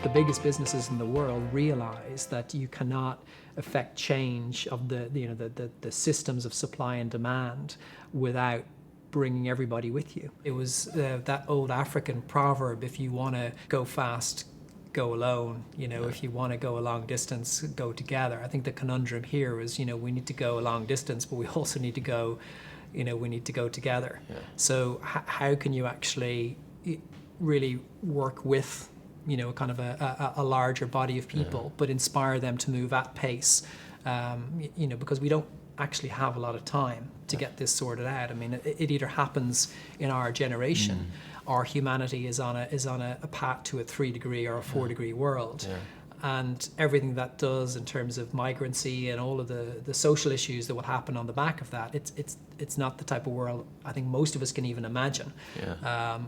the biggest businesses in the world realize that you cannot affect change of the systems of supply and demand without bringing everybody with you. It was that old African proverb, if you want to go fast, go alone. If you want to go a long distance, go together. I think the conundrum here is, we need to go a long distance, but we also need to go, we need to go together. Yeah. So how can you actually really work with, kind of a larger body of people, but inspire them to move at pace, because we don't actually have a lot of time to get this sorted out. I mean, it either happens in our generation, or humanity is on a path to a 3-degree or a 4-degree world. Yeah. And everything that does in terms of migrancy and all of the social issues that will happen on the back of that, it's not the type of world I think most of us can even imagine,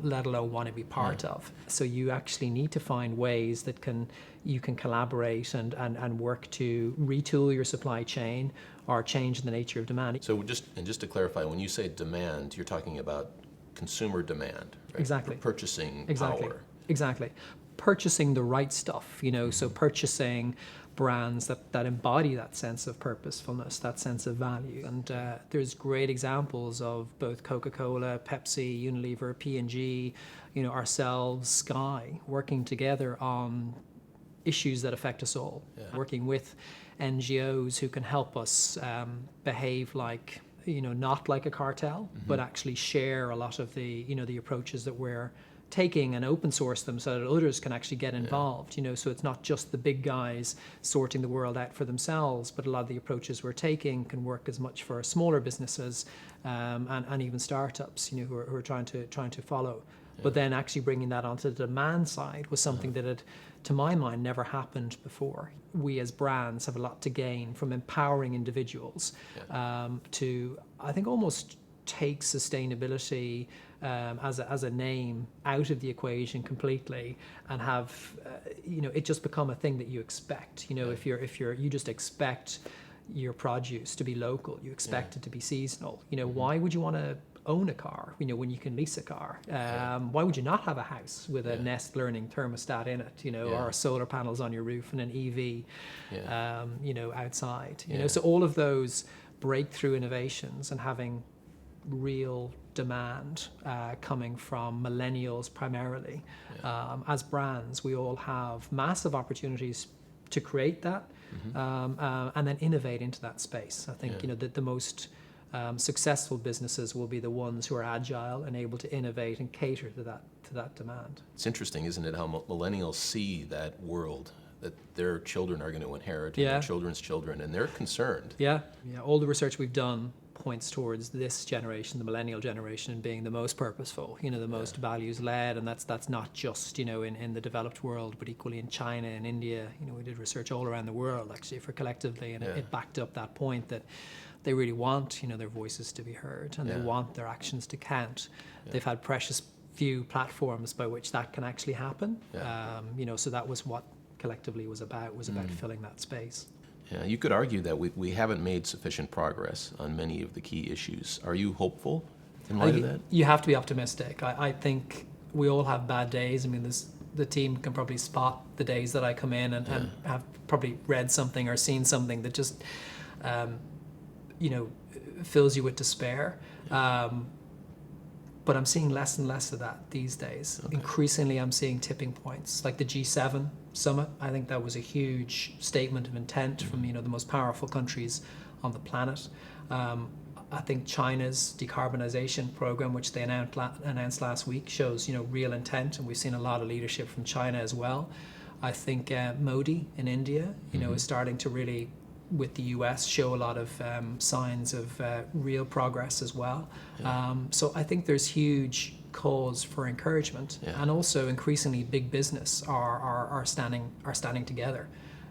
let alone want to be part of. So you actually need to find ways that you can collaborate and work to retool your supply chain or change the nature of demand. So just to clarify, when you say demand, you're talking about consumer demand, right? Exactly. Purchasing power. Exactly. Purchasing the right stuff, so purchasing brands that embody that sense of purposefulness, that sense of value. And there's great examples of both Coca-Cola, Pepsi, Unilever, P&G, ourselves, Sky, working together on issues that affect us all, working with NGOs who can help us behave like, not like a cartel, but actually share a lot of the, the approaches that we're taking and open source them so that others can actually get involved, so it's not just the big guys sorting the world out for themselves, but a lot of the approaches we're taking can work as much for smaller businesses and even startups, who are trying to follow. But then actually bringing that onto the demand side was something that had, to my mind, never happened before. We as brands have a lot to gain from empowering individuals to, I think, almost take sustainability as a name out of the equation completely, and have it just become a thing that you expect. If you just expect your produce to be local, you expect it to be seasonal. Why would you want to own a car when you can lease a car? Why would you not have a house with a Nest Learning thermostat in it, or solar panels on your roof and an EV outside? So all of those breakthrough innovations and having real demand coming from millennials primarily. As brands, we all have massive opportunities to create that and then innovate into that space. I think that the most successful businesses will be the ones who are agile and able to innovate and cater to that demand. It's interesting, isn't it, how millennials see that world that their children are going to inherit, and their children's children, and they're concerned. All the research we've done points towards this generation, the millennial generation, being the most purposeful, the most values-led, and that's not just, in the developed world, but equally in China and India. We did research all around the world, actually, for collectively, and it backed up that point that they really want, their voices to be heard, and they want their actions to count. They've had precious few platforms by which that can actually happen. So that was what collectively was about filling that space. Yeah, you could argue that we haven't made sufficient progress on many of the key issues. Are you hopeful in light of that? You have to be optimistic. I think we all have bad days. I mean, the team can probably spot the days that I come in and have probably read something or seen something that just, fills you with despair. But I'm seeing less and less of that these days. Okay. Increasingly, I'm seeing tipping points, like the G7 summit. I think that was a huge statement of intent from the most powerful countries on the planet. I think China's decarbonization program, which they announced last week, shows real intent, and we've seen a lot of leadership from China as well. I think Modi in India, is starting to really, with the US, show a lot of signs of real progress as well. So I think there's huge cause for encouragement, and also increasingly big business are standing together,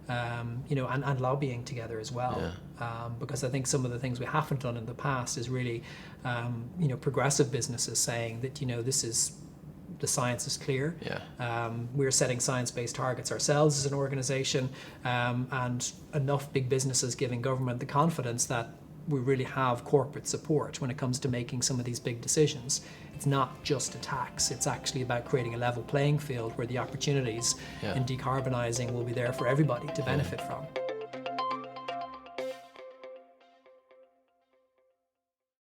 and lobbying together as well. Because I think some of the things we haven't done in the past is really, progressive businesses saying that this is. The science is clear. We're setting science-based targets ourselves as an organization, and enough big businesses giving government the confidence that we really have corporate support when it comes to making some of these big decisions. It's not just a tax, it's actually about creating a level playing field where the opportunities in decarbonising will be there for everybody to benefit from.